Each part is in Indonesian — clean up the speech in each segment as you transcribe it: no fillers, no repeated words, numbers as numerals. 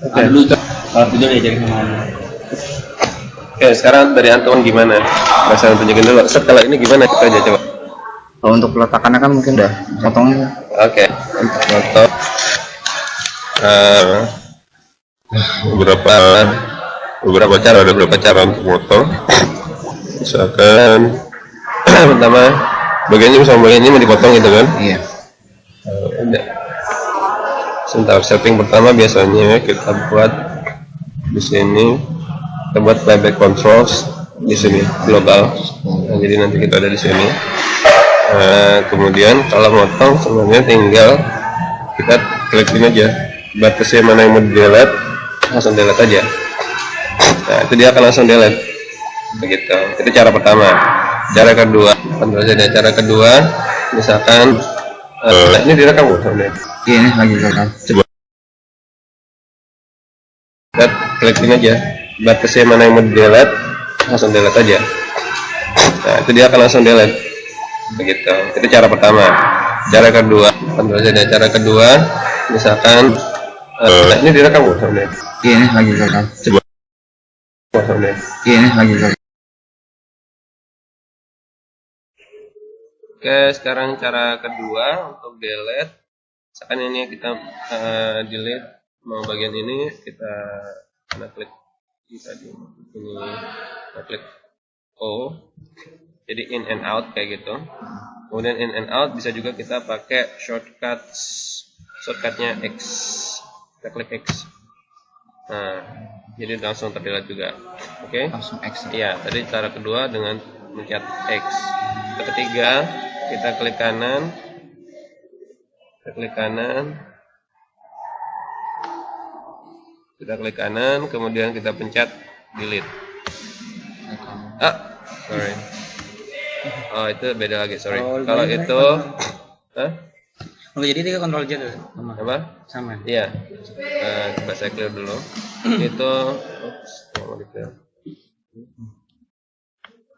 Oke. Dulu kalau tidur ya jadi kemana? Oke, sekarang dari Anton gimana? Saya tunjukin dulu. Setelah ini gimana kita aja coba. Kalau untuk peletakannya kan mungkin udah potongnya. Oke, untuk foto eh, beberapa ada beberapa cara untuk foto. Misalkan pertama bagian ini sama bagian ini mau dipotong gitu kan? Iya. Udah. Sebentar, setting pertama biasanya kita buat di sini, kita buat playback controls di sini global. Nah, jadi nanti kita ada di sini. Kemudian kalau motong sebenarnya tinggal kita klikin aja batasnya mana yang mau delete, langsung delete aja. Nah itu dia akan langsung delete. Begitu. Itu cara pertama. Cara kedua, cara kedua, misalkan ini direkam sebenarnya. Iya, ini lagi rekam. Coba kita klikin aja batasnya mana yang mau delete, langsung delete aja. Nah itu dia akan langsung delete. Begitu. Itu cara pertama. Cara kedua, cara kedua, misalkan ini direkam sebenarnya. Iya, ini lagi rekam. Coba sebenarnya. Iya, ini lagi rekam. Oke, sekarang cara kedua untuk delete. Misalkan ini kita delete mau bagian ini, kita klik tadi ini, kita klik O, jadi in and out kayak gitu. Kemudian in and out bisa juga kita pakai shortcutnya X, kita klik X. Nah, jadi langsung terdelete juga. Oke? Langsung X. Iya, tadi cara kedua dengan mencet X. Yang ketiga, kita klik kanan, kemudian kita pencet delete. Sorry. Oh, itu beda lagi, sorry. Kalau itu, jadi dia kontrol Z sama. apa? Sama. Iya. Coba saya clear dulu. Itu, mau di clear.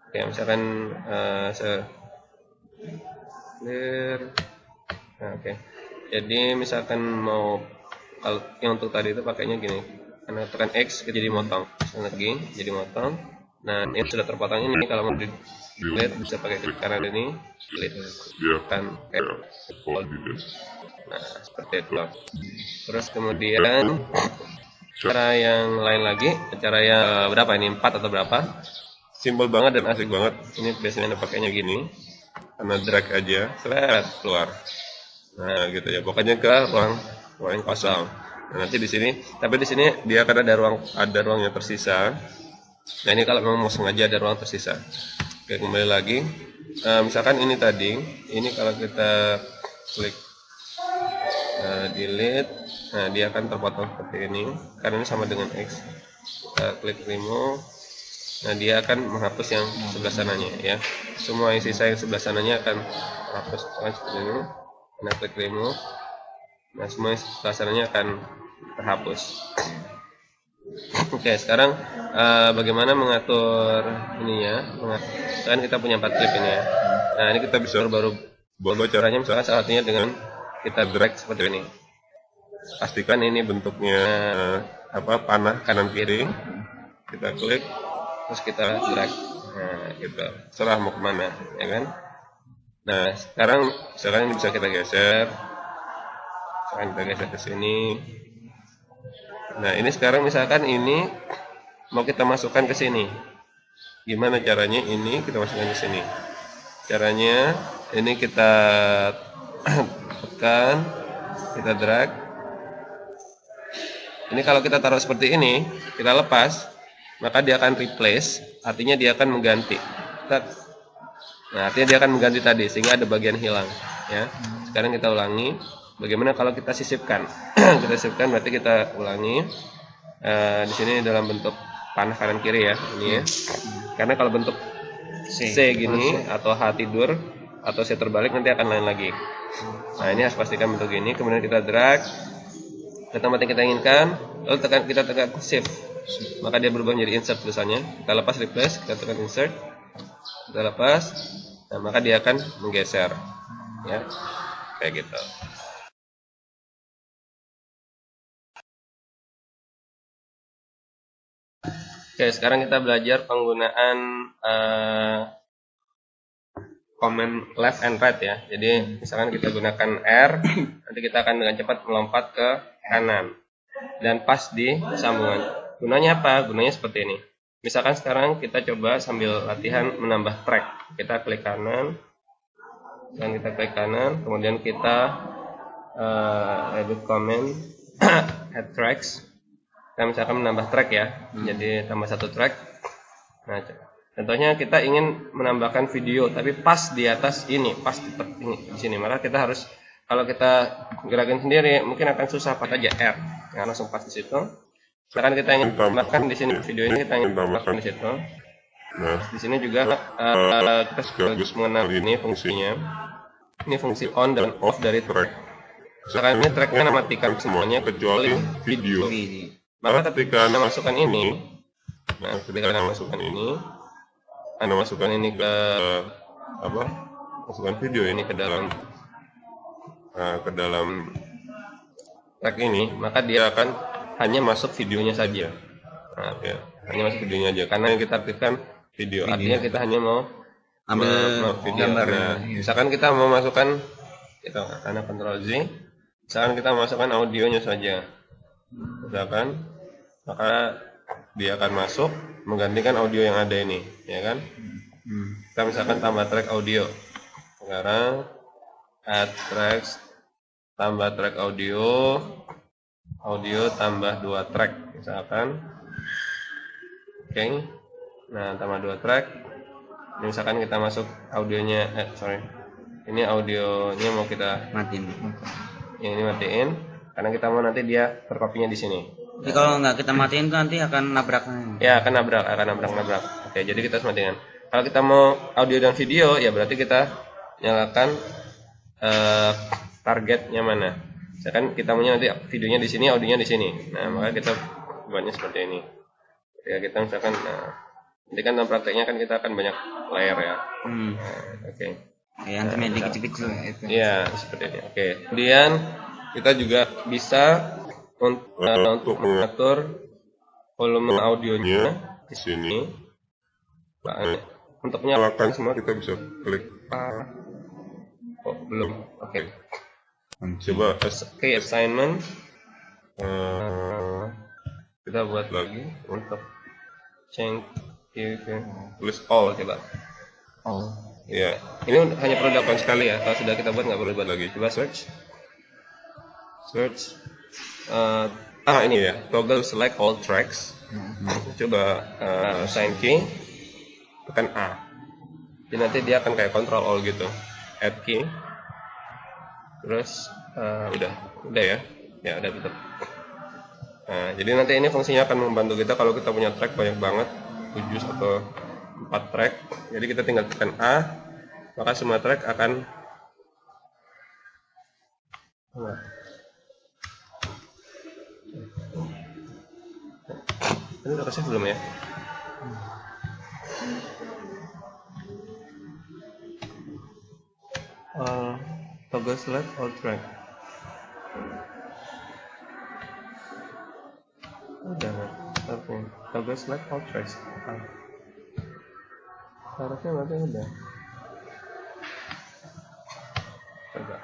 Oke, misalkan saya clear. Nah, oke. Jadi misalkan mau, kalau yang untuk tadi itu pakainya gini, karena tekan X jadi motong, lagi jadi motong. Nah ini sudah terpotong ini, kalau mau di delete bisa pakai klik kanan ini, delete kan. Nah seperti itu. Terus kemudian cara yang lain lagi, cara yang berapa ini, 4 atau berapa? Simpel banget dan asik banget. Ini biasanya pakainya gini, karena drag aja, seret keluar. Nah gitu ya, pokoknya ke ruang yang kosong. Nah, nanti di sini, tapi di sini dia akan ada ruang yang tersisa. Nah ini kalau memang mau sengaja ada ruang tersisa. Oke, kembali lagi. Misalkan ini tadi, ini kalau kita klik delete, nah dia akan terpotong seperti ini, karena ini sama dengan X. Kita klik remove. Nah dia akan menghapus yang sebelah sananya ya. Semua yang sisa yang sebelah sananya akan menghapus seperti ini. Nah klik remove. Nah semua yang sebelah sananya akan terhapus. Oke, sekarang bagaimana mengatur ininya? Kan kita punya 4 klip ini ya. Nah ini kita bisa baru caranya, misalkan salah satunya dengan kita drag seperti ini. Pastikan ini bentuknya panah kanan kiri. Kita klik, terus kita drag. Nah gitu. Serah mau kemana, ya kan? Nah sekarang ini bisa kita geser. Misalkan kita geser ke sini. Nah ini sekarang misalkan ini mau kita masukkan ke sini. Gimana caranya ini kita masukkan ke sini? Caranya ini kita tekan, kita drag. Ini kalau kita taruh seperti ini, kita lepas, maka dia akan replace, artinya dia akan mengganti. Nah artinya dia akan mengganti tadi, sehingga ada bagian hilang. Ya. Sekarang kita ulangi. Bagaimana kalau kita sisipkan? Kita sisipkan berarti kita ulangi. Di sini dalam bentuk panah kanan kiri ya, ini ya. Karena kalau bentuk C gini atau H tidur atau C terbalik nanti akan lain lagi. Nah ini harus pastikan bentuk ini. Kemudian kita drag ke tempat yang kita inginkan, lalu kita tekan shift, maka dia berubah menjadi insert tulisannya. Kita lepas replace, kita tekan insert, kita lepas, nah maka dia akan menggeser, ya, kayak gitu. Oke, sekarang kita belajar penggunaan command left and right ya. Jadi misalkan kita gunakan R, nanti kita akan dengan cepat melompat ke kanan dan pas di sambungan. Gunanya apa? Gunanya seperti ini. Misalkan sekarang kita coba sambil latihan menambah track. Kita klik kanan, dan kita klik kanan, kemudian kita edit command add tracks. Kita misalkan menambah track ya, jadi tambah satu track. Nah, contohnya kita ingin menambahkan video, tapi pas di atas ini, pas di sini. Maka kita harus, kalau kita gerakin sendiri, mungkin akan susah, pas aja R, ya, langsung pas di situ. Misalkan kita ingin tambahkan di sini video ini, kita ingin tambahkan di situ. Nah, di sini juga kita sekaligus mengenal ini fungsinya. Ini fungsi on dan off dari track. Misalkan ini tracknya matikan semuanya kecuali video. Maka ketika Anda masukkan ini, nah ketika Anda masukkan ini, Anda masukkan ini ke apa? Masukkan video ini ke dalam track ini, maka dia akan hanya masuk videonya saja. Nah, ya, hanya masuk videonya aja. Karena yang kita aktifkan video, artinya kita hanya mau ambil video. Nah, misalkan kita mau masukkan, kita karena Ctrl Z, misalkan kita masukkan audionya saja, misalkan, maka dia akan masuk menggantikan audio yang ada ini, ya kan? Kita misalkan tambah track audio. Sekarang add tracks, tambah track audio tambah 2 track misalkan. Oke. Nah, tambah 2 track. Ini misalkan kita masuk audionya, ini audionya mau kita Matiin. yang ini matiin, karena kita mau nanti dia terkopinya di sini. Jadi kalau nggak kita matiin tuh nanti akan nabrak. Ya, akan nabrak. Oke, jadi kita harus matiin. Kalau kita mau audio dan video, ya berarti kita nyalakan targetnya mana. Misalkan kita maunya nanti videonya di sini, audionya di sini. Nah, maka kita buatnya seperti ini. Ya, kita misalkan, nanti kan dalam prakteknya kan kita akan banyak layer ya. Oke. Yang temen dikit-kecil itu. Iya, seperti ini. Oke. Kemudian kita juga bisa untuk mengatur volume audionya di sini. Untuk menyalakan semua kita bisa klik. Oh, belum. Oke. Coba assignment. Kita buat lagi untuk change list all, coba. Ya, ini hanya perlu dilakukan sekali ya. Kalau sudah kita buat nggak perlu buat lagi. Coba search. Ini ya, toggle select all tracks. Coba assign key, tekan A. Jadi nanti dia akan kayak control all gitu. Add key. Terus udah ya. Ya udah betul. Nah, jadi nanti ini fungsinya akan membantu kita kalau kita punya track banyak banget, 7 atau 4 track. Jadi kita tinggal tekan A, maka semua track akan ini udah kasih belum ya? Toggle select all track. Udah nggak? Oke. Toggle select all tracks. Harusnya nanti udah. Coba.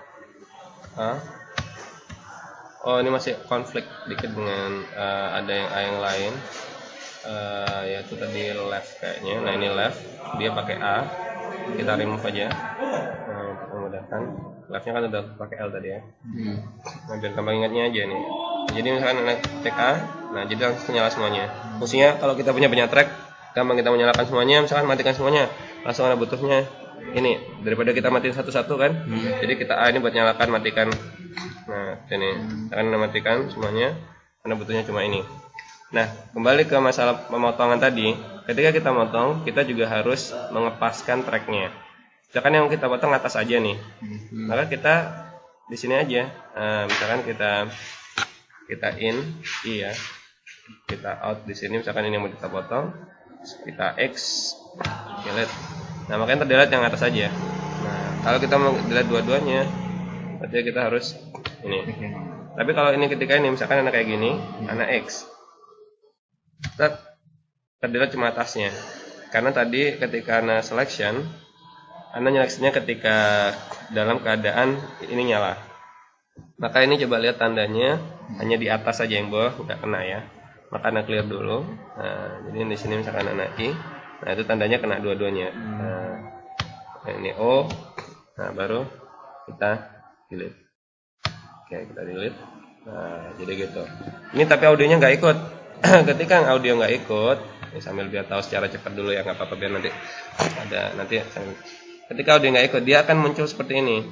Oh, ini masih konflik dikit dengan ada yang lain. Yaitu tadi left kayaknya. Nah, ini left, dia pakai A. Kita remove aja. Nah, untuk memudahkan. Leftnya kan udah pakai L tadi ya. Nah, biar gampang ingatnya aja nih. Jadi misalkan cek A, nah jadi langsung nyala semuanya. Fungsinya kalau kita punya banyak track, gampang kita menyalakan semuanya. Misalkan matikan semuanya, langsung ada butuhnya ini. Daripada kita matiin satu-satu kan. Jadi kita A ini buat nyalakan, matikan. Nah, ini akan matikan semuanya. Karena butuhnya cuma ini. Nah, kembali ke masalah pemotongan tadi. Ketika kita motong, kita juga harus mengepaskan tracknya. Misalkan yang kita potong atas aja nih, maka kita di sini aja. Misalkan kita in, ya, kita out di sini. Misalkan ini yang mau kita potong, kita X, delete. Nah, makanya terdelete yang atas aja. Nah, kalau kita mau delete dua-duanya, berarti kita harus ini. Tapi kalau ini ketika ini, misalkan anak kayak gini, anak X. terdelete cuma atasnya. Karena tadi ketika Anda selection, Anda nyeleksinya ketika dalam keadaan ini nyala. Maka ini coba lihat tandanya hanya di atas saja, yang bawah nggak kena ya. Maka Anda clear dulu. Nah, jadi di sini misalkan Anda I, nah itu tandanya kena dua-duanya. Nah, ini O. Nah, baru kita delete. Oke, kita delete. Nah, jadi gitu. Ini tapi audionya nggak ikut. Ketika audio nggak ikut, ini sambil biar tahu secara cepat dulu ya, nggak apa-apa, biar nanti ada nanti. Ketika audio nggak ikut, dia akan muncul seperti ini,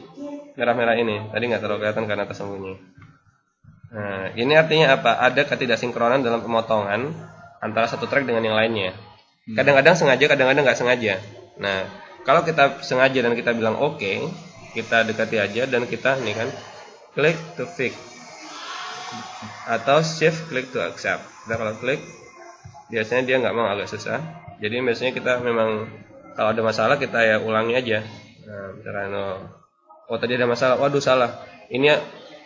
merah-merah ini. Tadi nggak terlalu kelihatan karena tersembunyi. Nah, ini artinya apa? Ada ketidaksinkronan dalam pemotongan antara satu track dengan yang lainnya. Kadang-kadang sengaja, kadang-kadang nggak sengaja. Nah, kalau kita sengaja dan kita bilang oke, kita dekati aja dan kita nih kan, klik to fix atau shift klik to accept. Kita kalau klik, biasanya dia nggak mau, agak susah. Jadi biasanya kita memang kalau ada masalah kita ya ulangi aja. Nah, misalkan tadi ada masalah, waduh salah. Ini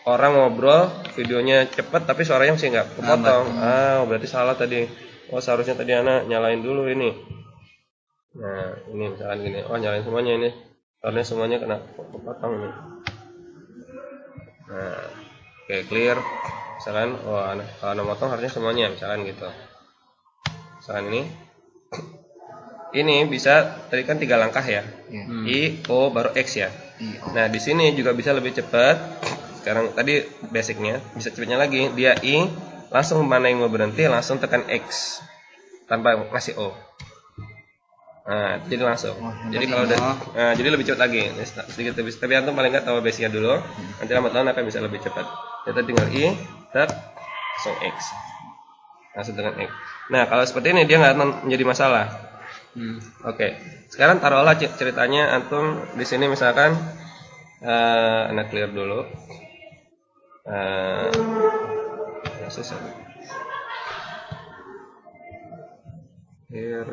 orang ngobrol, videonya cepet tapi suaranya masih nggak kepotong. Berarti salah tadi. Seharusnya tadi anak nyalain dulu ini. Nah, ini misalkan gini. Nyalain semuanya ini. Karena semuanya kena kepotong ini. Nah, oke, clear. Misalkan kalau anak motong harusnya semuanya, misalkan gitu. Misalkan ini bisa tadi kan 3 langkah ya. I, O, baru X ya. Nah, di sini juga bisa lebih cepat. Sekarang tadi basicnya bisa cepatnya lagi. Dia I, langsung mana yang mau berhenti, langsung tekan X tanpa ngasih O. Nah, jadi langsung. Jadi kalau jadi lebih cepat lagi. Sedikit lebih. Tapi antum paling nggak tahu basicnya dulu. Nanti lama-lama akan bisa lebih cepat. Kita tinggal I, langsung X. Langsung tekan X. Nah, kalau seperti ini dia nggak menjadi masalah. Oke. Sekarang taruhlah ceritanya antum di sini misalkan Anda clear dulu. Susah. Clear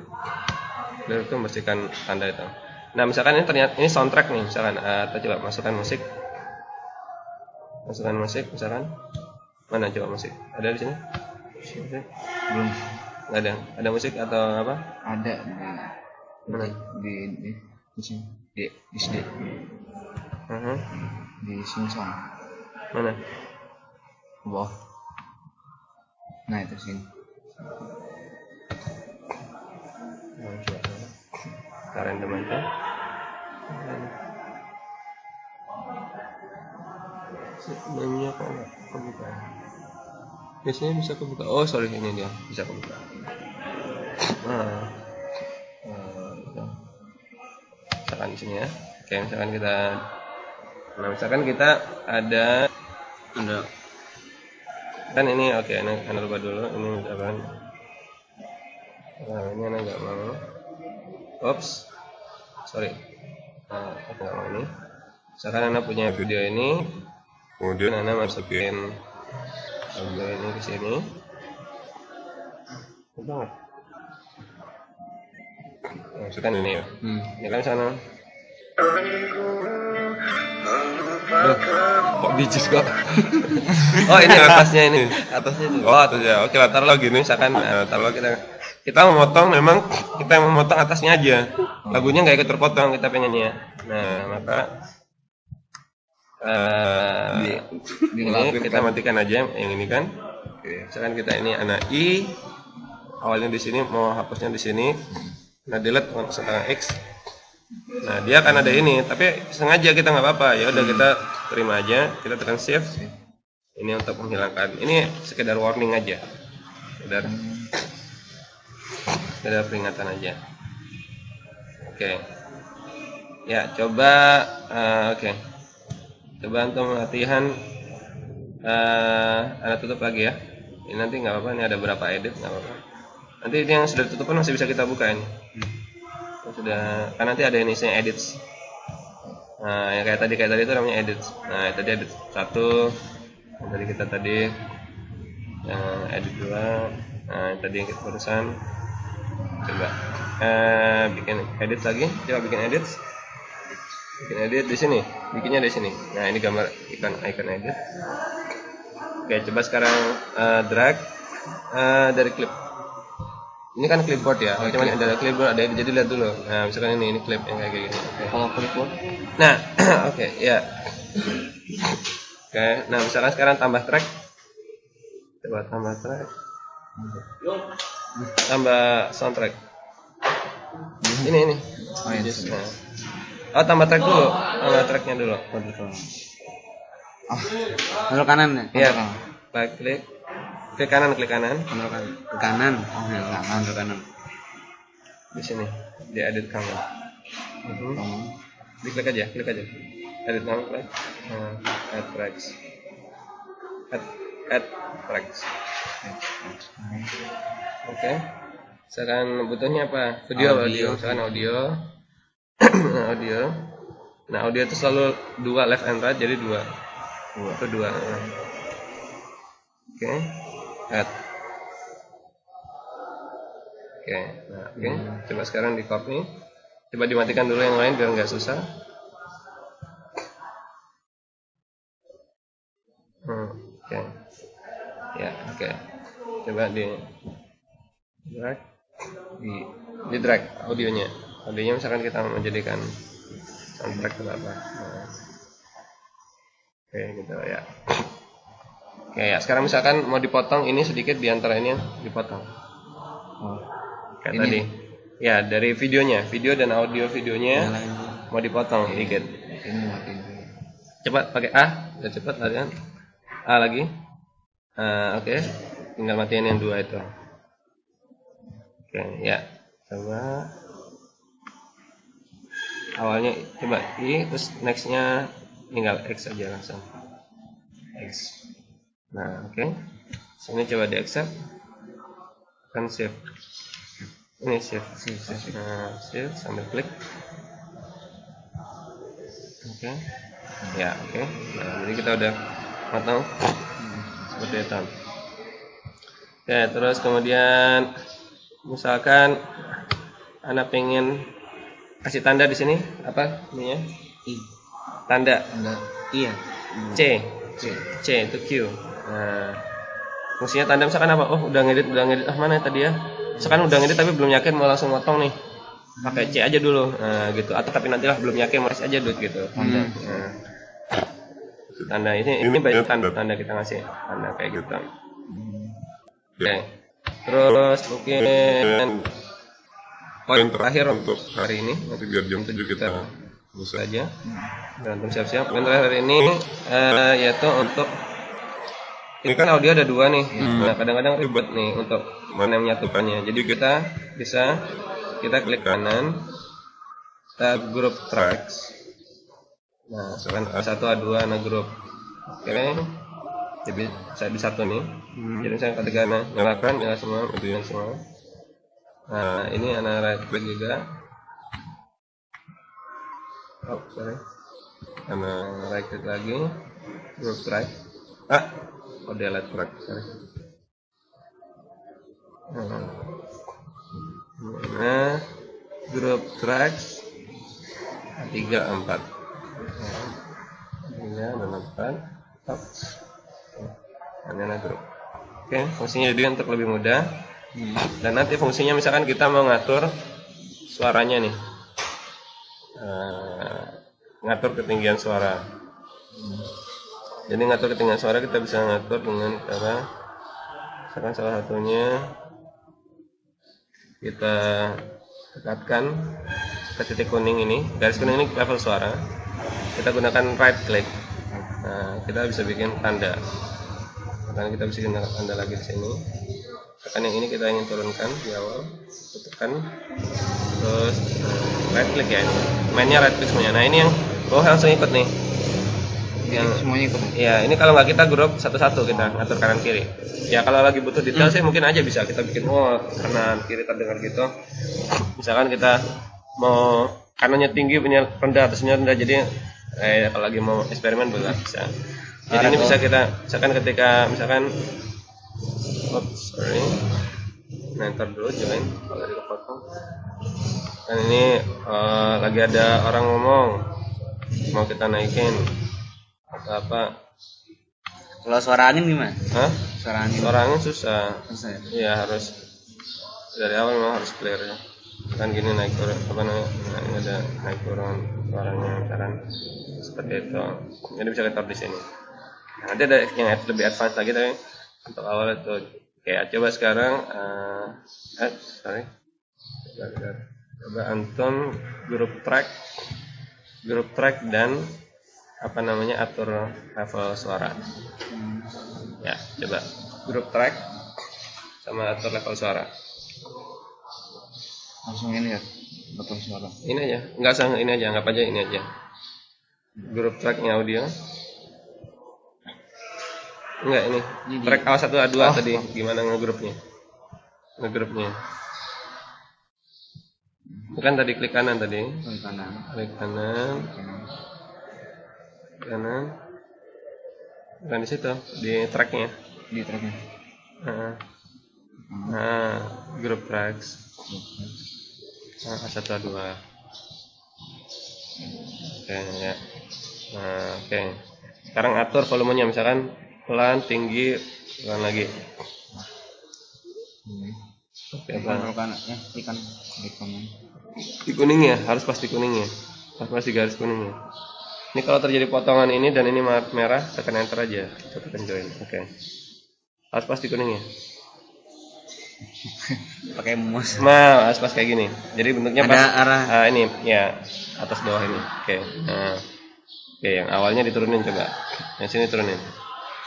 itu membersihkan tanda itu. Nah, misalkan ini ternyata ini soundtrack nih, misalkan kita coba masukkan musik. Misalkan. Mana coba musik? Ada di sini? Belum. Nggak ada. Ada musik atau apa? Ada Mana? di sini. Di SD. Di Simpson. Mana? Wah. Nah, itu sini. Random aja. Sebenarnya kok nggak kebuka? Biasanya bisa kebuka. Sorry, ini dia bisa kebuka. Misalkan di sini ya. Oke, misalkan kita ada kan ini oke, Anda lupa dulu. Ini misalkan. Nah, ini Anda nggak mau. Oops, sorry. Aku nggak mau ini. Misalkan Anda punya video ini, kemudian Anda masukin video ini ke sini. Banget. Masukkan ini ya. Ini kan sana. Kok bijis kok? Ini atasnya ini. Atasnya itu. Atasnya. Oke, taruhlah gini. Misalkan taruhlah kita memotong, memang kita memotong atasnya aja. Lagunya nggak ikut terpotong, kita pengennya. Nah, maka ini kita matikan aja yang ini kan. Oke, misalkan kita ini anak I, awalnya di sini, mau hapusnya di sini. Nah, delete tekan X. Nah, dia akan ada ini, tapi sengaja kita nggak apa-apa. Ya udah, kita terima aja, kita tekan shift. Ini untuk menghilangkan. Ini sekedar warning aja. Sekedar peringatan aja. Oke. Ya, coba oke. Coba untuk latihan Anda tutup lagi ya. Ini nanti nggak apa-apa, ini ada berapa edit, nggak apa-apa. Nanti ini yang sudah ditutup masih bisa kita buka ini. Sudah, kan nanti ada ini isinya edits. Nah, yang kayak tadi itu namanya edits. Nah, tadi edit 1. Yang tadi kita edit 2. Nah, yang tadi yang kita barusan. Coba bikin edit lagi. Coba bikin edit. Bikin edit di sini. Bikinnya di sini. Nah, ini gambar icon edit. Oke, coba sekarang drag dari clip. Ini kan clipboard ya. Kalau cuma ada clipboard ada jadi lihat dulu. Nah, misalkan ini clip yang kayak gini. Oke. Kalau clipboard? Nah, oke, ya. Oke, nah misalkan sekarang tambah track. Coba tambah track. Tambah soundtrack. Ini. Oh, iya. Nah. Oh, tambah track dulu. Tambah tracknya dulu. Kontrol kanan ya? Iya. Klik kanan. Kontrol kanan. Ke kanan. Oh, ya, kontrol kanan. Di sini, di edit kanan. Diklik aja. Edit kanan, klik. Nah, add tracks. Add tracks. Oke. Sekarang butuhnya apa? Audio. Misalkan audio. Audio. Nah, audio itu selalu 2 left and right, jadi 2. Itu 2. Oke. Add. Oke. Nah, oke. Coba sekarang di copy. Coba dimatikan dulu yang lain biar nggak susah. Oke. Ya, oke. Coba di drag. Di drag audionya. Audionya misalkan kita menjadikan soundtrack atau apa. Nah. Oke, gitu ya. Oke, ya. Sekarang misalkan mau dipotong ini sedikit di antara ini yang dipotong. Kayak ini. tadi. Ya, dari videonya, video dan audio videonya mau dipotong sedikit. Ini matiin. Cepat pakai A, udah cepat kalian. A lagi. Oke. Tinggal matiin yang 2 itu. Oke, ya. Coba awalnya coba I, terus nextnya tinggal X aja langsung. X. Nah, oke. Sini coba di accept. Kan save. Ini save. Nah, save sambil klik. Oke. Ya, oke. Nah, jadi kita udah matang seperti itu. Oke, terus kemudian misalkan anak pengen kasih tanda di sini apa ininya? I. Tanda. Iya. C itu Q. Nah, fungsinya tanda misalkan apa? Oh, udah ngedit. Mana tadi ya? Misalkan udah ngedit tapi belum yakin mau langsung motong nih. Pakai C aja dulu. Nah, gitu. Atau tapi nantilah belum yakin mau aja dulu gitu. Nah, tanda ini banyak tanda kita ngasih tanda kayak gitu. Oke. Terus mungkin poin terakhir untuk hari ini nanti biar jam 7 kita selesai aja. Dan untuk siap-siap poin terakhir hari ini yaitu untuk ini kan audio ada 2 nih. Nah, kadang-kadang ribet nih untuk mana menyatukannya. Jadi kita klik kanan tab group tracks. Nah, misalkan A1 A2 nah group. Oke. Jadi saya di satu nih. Jadi saya ketika nyalakan ya semua, itu semua. Nah, ini anak right click juga. Oh, sorry. Anak right click lagi. Group track. Delete track, sorry. Nah, group tracks 3, 4. 3 dan 4. Ini grup. Oke, fungsinya jadi untuk lebih mudah. Dan nanti fungsinya misalkan kita mau ngatur suaranya nih, ngatur ketinggian suara. Jadi ngatur ketinggian suara kita bisa ngatur dengan cara, misalkan salah satunya kita dekatkan ke titik kuning ini, garis kuning ini level suara. Kita gunakan right click. Nah, kita bisa bikin tanda. Karena kita bisa bikin tanda lagi di sini. Tekan yang ini kita ingin turunkan di awal, tekan, terus right click ya. Mainnya right click semuanya. Nah, ini yang bawah langsung ikut nih. Yang semuanya ikut. Ya, ini kalau nggak kita grup satu-satu kita ngatur kanan kiri. Ya kalau lagi butuh detail sih mungkin aja bisa kita bikin kanan kiri terdengar gitu. Misalkan kita mau kanannya tinggi punya rendah, atasnya rendah, jadi kalau lagi mau eksperimen bisa. Jadi ini bisa kita misalkan ketika nah ntar dulu join kalau dipotong. Dan ini lagi ada orang ngomong mau kita naikin atau apa. Kalau suara angin gimana? Hah? Suara angin. Suara angin susah. Susah ya? Iya harus dari awal memang harus clear ya. Kan gini naik turun apa namanya, nah, ini ada naik turun suaranya misalkan seperti itu. Jadi bisa kita taruh di sini. Nah, nanti ada yang lebih advance lagi tapi untuk awal itu. Oke, coba sekarang coba Anton grup track dan apa namanya atur level suara. Ya, coba grup track sama atur level suara. Langsung ini ya, betul suara. Ini aja, nggak usah ini aja, anggap aja ini aja. Grup tracknya audio. Enggak ini. Track A1 A2 tadi gimana ngegrupnya? Ngegrupnya. Bukan tadi klik kanan tadi. Klik kanan. Kanan. Bukan di situ, di tracknya. Di tracknya. Nah, grup tracks. A1 A2. Oke ya. Nah, oke. Sekarang atur volumenya misalkan pelan, tinggi, pelan lagi. Oke, pelan. Di kuningnya, harus pas di kuningnya. Harus pas di garis kuningnya. Ini kalau terjadi potongan ini dan ini merah, tekan enter aja. Tekan join. Oke. Harus pas di kuningnya. Pakai mouse. Nah, harus pas kayak gini. Jadi bentuknya ada pas arah. ini ya, atas bawah ini. Oke. Nah. Oke, yang awalnya diturunin coba. Yang sini turunin.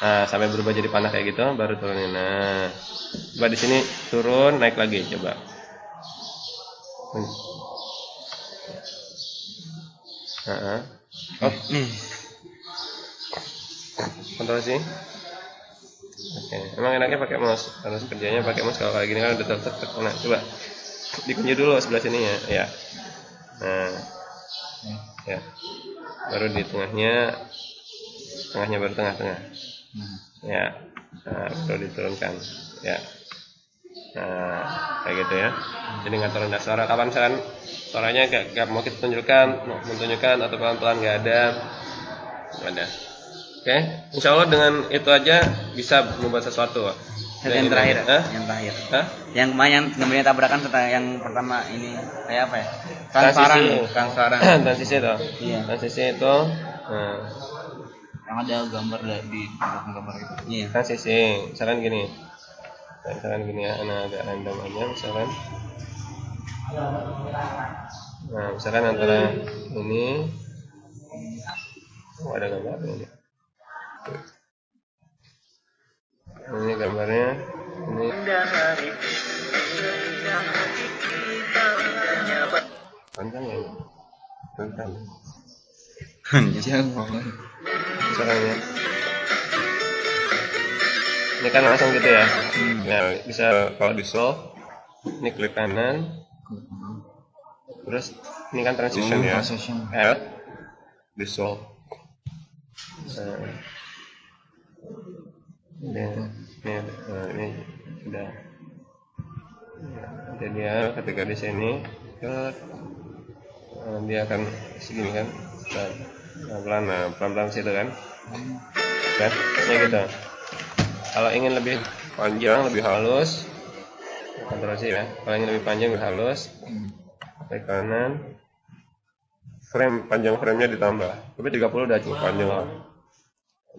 Nah, sampai berubah jadi panah kayak gitu, baru turunin. Nah, coba di sini turun, naik lagi, coba. Oh, kontrol sih. Oke, emang enaknya pakai mouse. Harus kerjanya pakai mouse kalau kayak gini kan udah tertek. Nah, coba dikunci dulu sebelah sini ya. Ya. Nah, ya. Baru di tengahnya baru tengah-tengah. Ya, nah, baru diturunkan. Ya, nah, kayak gitu ya. Jadi ngatur rendah suara. Kapan misalkan suaranya gak mau kita tunjukkan, atau pelan-pelan nggak ada. Oke, insya Allah dengan itu aja bisa membuat sesuatu. Yang terakhir, yang kemarin namanya tabrakan setelah yang pertama ini kayak apa ya? Transparan. Transisi itu. Iya. Transisi itu. Nah. Yang ada gambar di gambar itu. Iya. Transisi, misalkan gini ya, agak random aja misalkan. Nah, misalkan antara ini, ada gambar ini. Ini gambarnya, ini. Panjang ya? Panjang. Misalkan ya. Ini kan langsung gitu ya. Nah, bisa kalau di solve, ini klik kanan. Terus ini kan transition ya. Add, di solve. Ini sudah. Jadi dia ketika di sini, dia akan segini kan, pelan-pelan situ kan, kan, gitu. Kalau ingin lebih panjang, lebih halus, kontrol C ya. Kalau ingin lebih panjang, lebih halus, klik kanan, panjang frame-nya ditambah. Tapi 30 udah cukup panjang lah.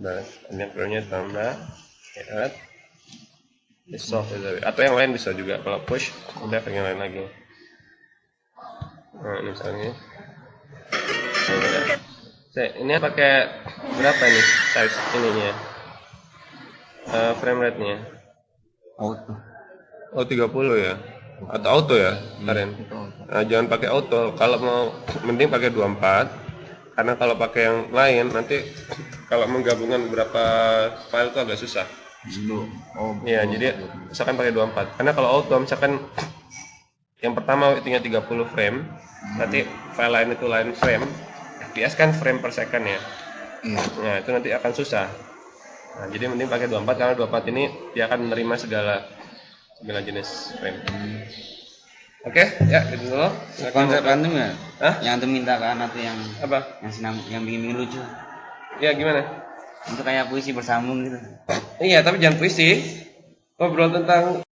Udah panjang frame-nya ditambah, lihat. Di soft atau yang lain bisa juga. Kalau push udah yang lain lagi. Nah, ini misalnya ini pakai berapa nih size ininya, frame rate-nya auto. Oh 30 ya, atau auto ya Karen. Nah, jangan pakai auto, kalau mau mending pakai 24, karena kalau pakai yang lain nanti kalau menggabungkan beberapa file itu agak susah. Iya, jadi misalkan pakai 24. Karena kalau auto misalkan yang pertama weightingnya 30 frame, nanti file lain itu lain frame, FPS kan frame per second ya. Nah, itu nanti akan susah. Nah, jadi mending pakai 24 karena 24 ini dia akan menerima segala jenis frame. Oke, ya gitu dulu. Konsep antum ya? Yang antum minta kan atau yang apa? Yang bikin lucu. Ya gimana? Untuk kayak puisi bersambung gitu. Iya, tapi jangan puisi. Ngobrol tentang